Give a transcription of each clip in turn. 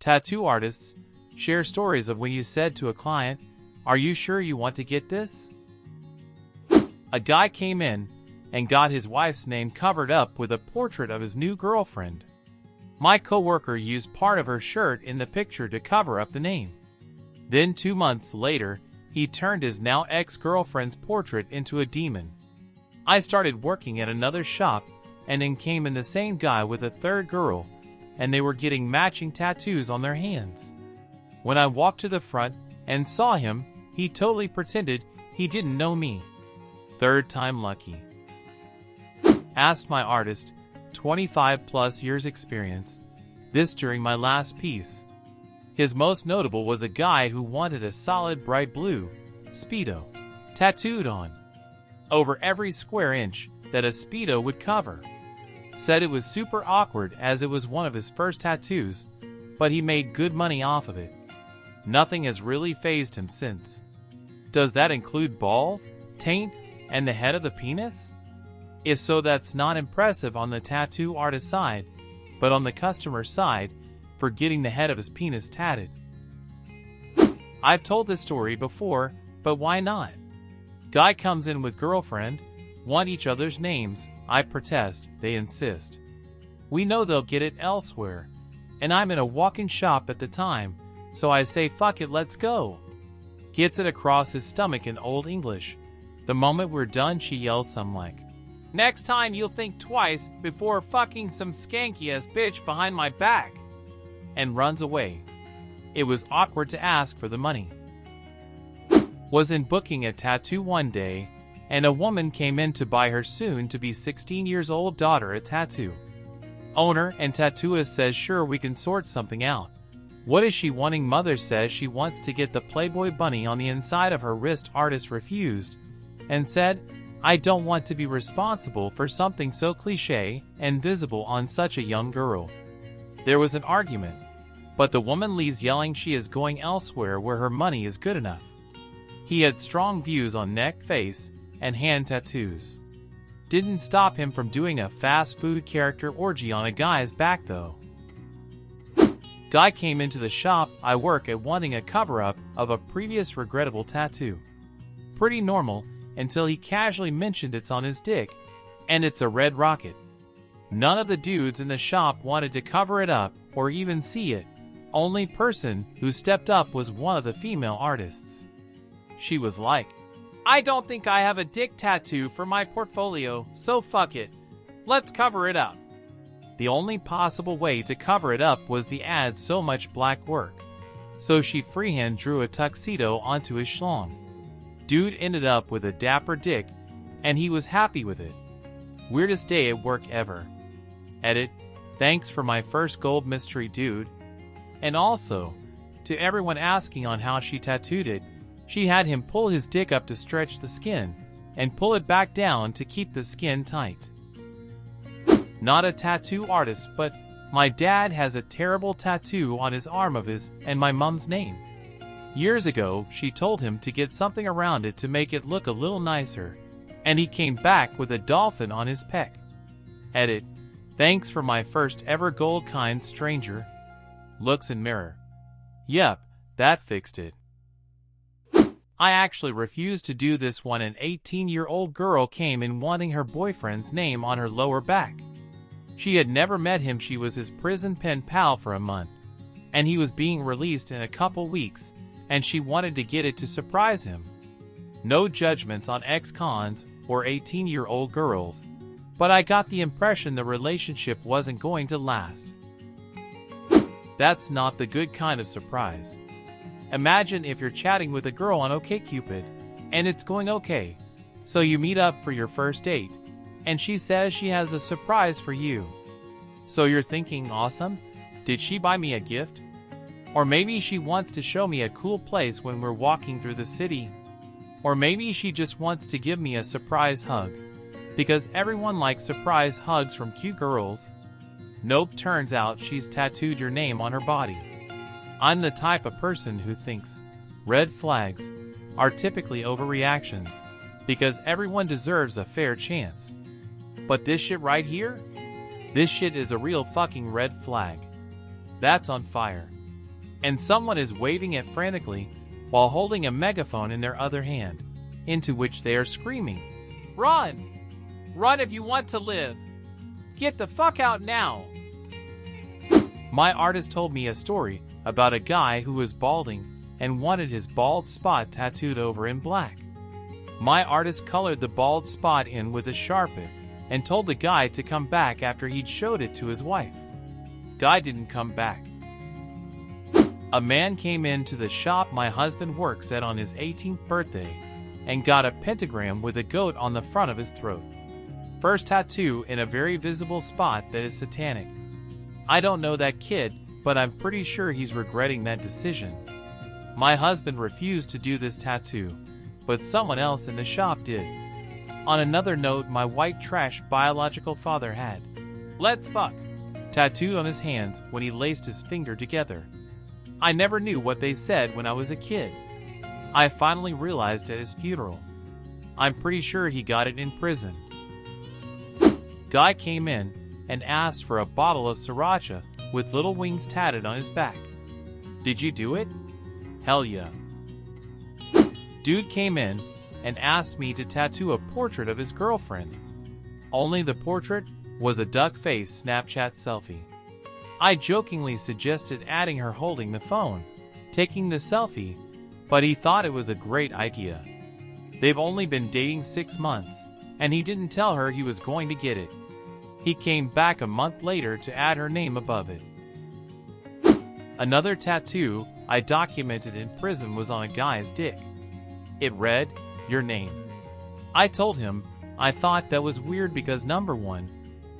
Tattoo artists share stories of when you said to a client, "Are you sure you want to get this?" A guy came in and got his wife's name covered up with a portrait of his new girlfriend. My coworker used part of her shirt in the picture to cover up the name. Then 2 months later, he turned his now ex-girlfriend's portrait into a demon. I started working at another shop, and in came in the same guy with a third girl, and they were getting matching tattoos on their hands. When I walked to the front and saw him, he totally pretended he didn't know me. Third time lucky. Asked my artist, 25 plus years experience, this during my last piece. His most notable was a guy who wanted a solid bright blue Speedo tattooed on over every square inch that a Speedo would cover. Said it was super awkward as it was one of his first tattoos, but he made good money off of it. Nothing has really fazed him since. Does that include balls, taint, and the head of the penis? If so, that's not impressive on the tattoo artist side, but on the customer side, for getting the head of his penis tatted. I've told this story before, but why not? Guy comes in with girlfriend, want each other's names, I protest, they insist. We know they'll get it elsewhere, and I'm in a walk-in shop at the time, so I say fuck it, let's go. Gets it across his stomach in Old English. The moment we're done, she yells some like, "Next time you'll think twice before fucking some skanky-ass bitch behind my back," and runs away. It was awkward to ask for the money. Was in booking a tattoo one day, and a woman came in to buy her soon-to-be 16-years-old daughter a tattoo. Owner and tattooist says sure we can sort something out. What is she wanting? Mother says she wants to get the Playboy bunny on the inside of her wrist. Artist refused and said, "I don't want to be responsible for something so cliche and visible on such a young girl." There was an argument, but the woman leaves yelling she is going elsewhere where her money is good enough. He had strong views on neck, face, and hand tattoos. Didn't stop him from doing a fast food character orgy on a guy's back though. Guy came into the shop I work at wanting a cover-up of a previous regrettable tattoo. Pretty normal until he casually mentioned it's on his dick, and it's a red rocket. None of the dudes in the shop wanted to cover it up or even see it. Only person who stepped up was one of the female artists. She was like, "I don't think I have a dick tattoo for my portfolio, so fuck it. Let's cover it up." The only possible way to cover it up was the add so much black work. So she freehand drew a tuxedo onto his schlong. Dude ended up with a dapper dick, and he was happy with it. Weirdest day at work ever. Edit, thanks for my first gold mystery, dude. And also, to everyone asking on how she tattooed it, she had him pull his dick up to stretch the skin, and pull it back down to keep the skin tight. Not a tattoo artist, but my dad has a terrible tattoo on his arm of his and my mom's name. Years ago, she told him to get something around it to make it look a little nicer, and he came back with a dolphin on his pec. Edit, thanks for my first ever gold kind stranger. Looks in mirror. Yep, that fixed it. I actually refused to do this one. An 18-year-old girl came in wanting her boyfriend's name on her lower back. She had never met him. She was his prison pen pal for a month, and he was being released in a couple weeks, and she wanted to get it to surprise him. No judgments on ex-cons or 18-year-old girls, but I got the impression the relationship wasn't going to last. That's not the good kind of surprise. Imagine if you're chatting with a girl on OkCupid, and it's going okay. So you meet up for your first date, and she says she has a surprise for you. So you're thinking, awesome, did she buy me a gift? Or maybe she wants to show me a cool place when we're walking through the city. Or maybe she just wants to give me a surprise hug, because everyone likes surprise hugs from cute girls. Nope, turns out she's tattooed your name on her body. I'm the type of person who thinks red flags are typically overreactions, because everyone deserves a fair chance. But this shit right here? This shit is a real fucking red flag. That's on fire. and someone is waving it frantically while holding a megaphone in their other hand, into which they are screaming, "Run! Run if you want to live! Get the fuck out now!" My artist told me a story about a guy who was balding and wanted his bald spot tattooed over in black. My artist colored the bald spot in with a Sharpie and told the guy to come back after he'd showed it to his wife. Guy didn't come back. A man came into the shop my husband works at on his 18th birthday and got a pentagram with a goat on the front of his throat. First tattoo in a very visible spot that is satanic. I don't know that kid, but I'm pretty sure he's regretting that decision. My husband refused to do this tattoo, but someone else in the shop did. On another note, my white trash biological father had "Let's fuck" tattooed on his hands when he laced his finger together. I never knew what they said when I was a kid. I finally realized at his funeral. I'm pretty sure he got it in prison. Guy came in and asked for a bottle of sriracha with little wings tatted on his back. Did you do it? Hell yeah. Dude came in and asked me to tattoo a portrait of his girlfriend. Only the portrait was a duck face Snapchat selfie. I jokingly suggested adding her holding the phone, taking the selfie, but he thought it was a great idea. They've only been dating 6 months, and he didn't tell her he was going to get it. He came back a month later to add her name above it. Another tattoo I documented in prison was on a guy's dick. It read, "Your name." I told him I thought that was weird because number one,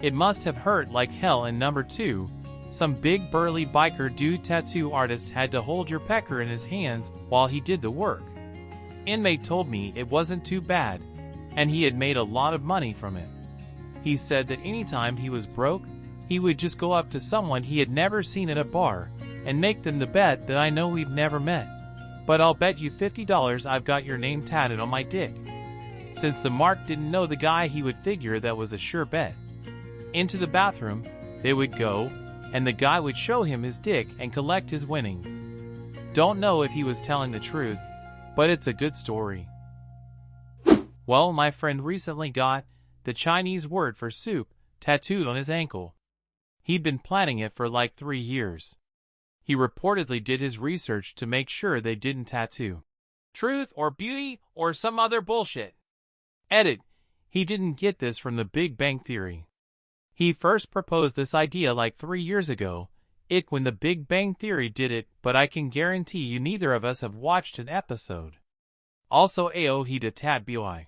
it must have hurt like hell, and number two, some big burly biker dude tattoo artist had to hold your pecker in his hands while he did the work. Inmate told me it wasn't too bad, and he had made a lot of money from it. He said that anytime he was broke, he would just go up to someone he had never seen at a bar and make them the bet that I know we've never met, but I'll bet you $50 I've got your name tatted on my dick. Since the mark didn't know the guy, he would figure that was a sure bet. Into the bathroom they would go, and the guy would show him his dick and collect his winnings. Don't know if he was telling the truth, but it's a good story. Well, my friend recently got the Chinese word for soup tattooed on his ankle. He'd been planning it for like 3 years. He reportedly did his research to make sure they didn't tattoo truth or beauty or some other bullshit. Edit, he didn't get this from the Big Bang Theory. He first proposed this idea like 3 years ago, when the Big Bang Theory did it, but I can guarantee you neither of us have watched an episode. Also he did tat boy.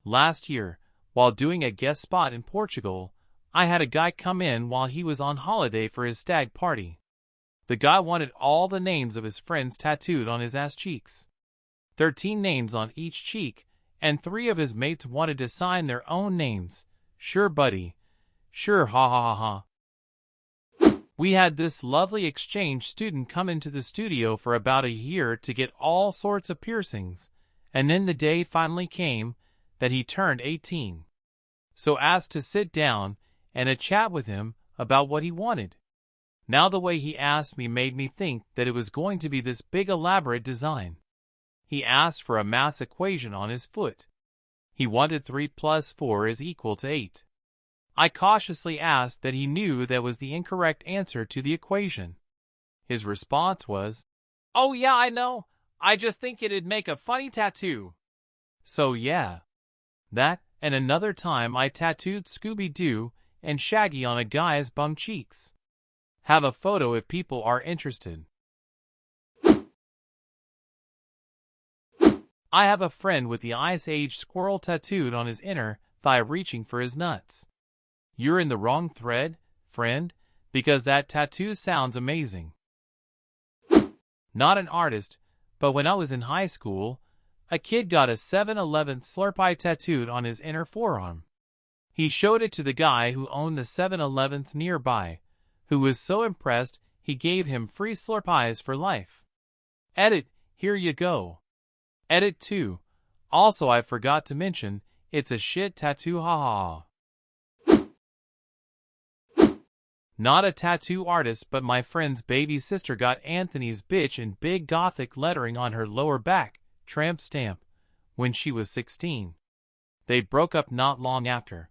Last year, while doing a guest spot in Portugal, I had a guy come in while he was on holiday for his stag party. The guy wanted all the names of his friends tattooed on his ass cheeks. 13 names on each cheek, and 3 of his mates wanted to sign their own names. Sure, buddy. Sure, ha ha ha ha. We had this lovely exchange student come into the studio for about a year to get all sorts of piercings, and then the day finally came that he turned 18. So asked to sit down and a chat with him about what he wanted. Now the way he asked me made me think that it was going to be this big elaborate design. He asked for a maths equation on his foot. He wanted 3 + 4 is equal to 8. I cautiously asked that he knew that was the incorrect answer to the equation. His response was, "Oh yeah, I know. I just think it'd make a funny tattoo." So yeah. That, and another time I tattooed Scooby-Doo and Shaggy on a guy's bum cheeks. Have a photo if people are interested. I have a friend with the Ice Age squirrel tattooed on his inner thigh reaching for his nuts. You're in the wrong thread, friend, because that tattoo sounds amazing. Not an artist, but when I was in high school, a kid got a 7-Eleven Slurpee tattooed on his inner forearm. He showed it to the guy who owned the 7-Elevens nearby, who was so impressed he gave him free Slurpees for life. Edit, here you go. Edit 2. Also, I forgot to mention, it's a shit tattoo, haha. Not a tattoo artist, but my friend's baby sister got Anthony's bitch in big gothic lettering on her lower back, tramp stamp, when she was 16. They broke up not long after.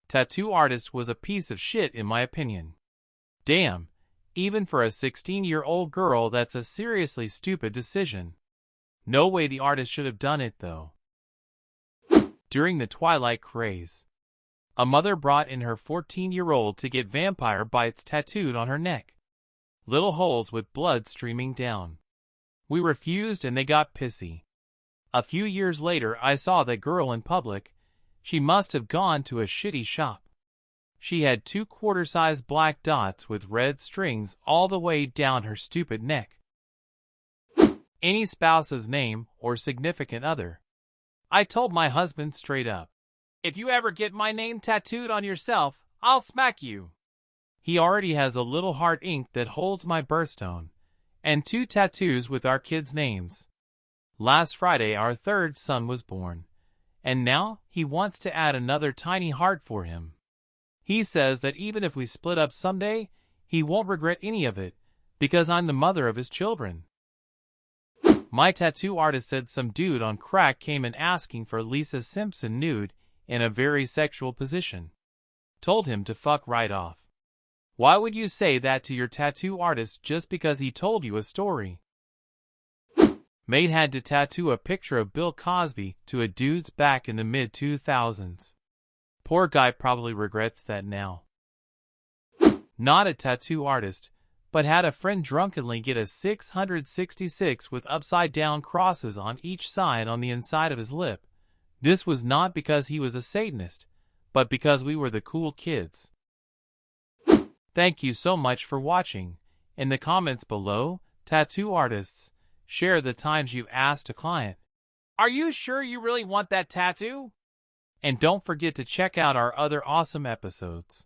Tattoo artist was a piece of shit in my opinion. Damn, even for a 16-year-old girl that's a seriously stupid decision. No way the artist should have done it though. During the Twilight craze, a mother brought in her 14-year-old to get vampire bites tattooed on her neck. Little holes with blood streaming down. We refused and they got pissy. A few years later I saw that girl in public. She must have gone to a shitty shop. She had 2 quarter-size black dots with red strings all the way down her stupid neck. Any spouse's name or significant other. I told my husband straight up, "If you ever get my name tattooed on yourself, I'll smack you." He already has a little heart ink that holds my birthstone, and 2 tattoos with our kids' names. Last Friday our 3rd son was born, and now he wants to add another tiny heart for him. He says that even if we split up someday, he won't regret any of it, because I'm the mother of his children. My tattoo artist said some dude on crack came in asking for Lisa Simpson nude in a very sexual position. Told him to fuck right off. Why would you say that to your tattoo artist just because he told you a story? Maid had to tattoo a picture of Bill Cosby to a dude's back in the mid-2000s. Poor guy probably regrets that now. Not a tattoo artist, but had a friend drunkenly get a 666 with upside-down crosses on each side on the inside of his lip. This was not because he was a Satanist, but because we were the cool kids. Thank you so much for watching. In the comments below, tattoo artists, share the times you've asked a client, "Are you sure you really want that tattoo?" And don't forget to check out our other awesome episodes.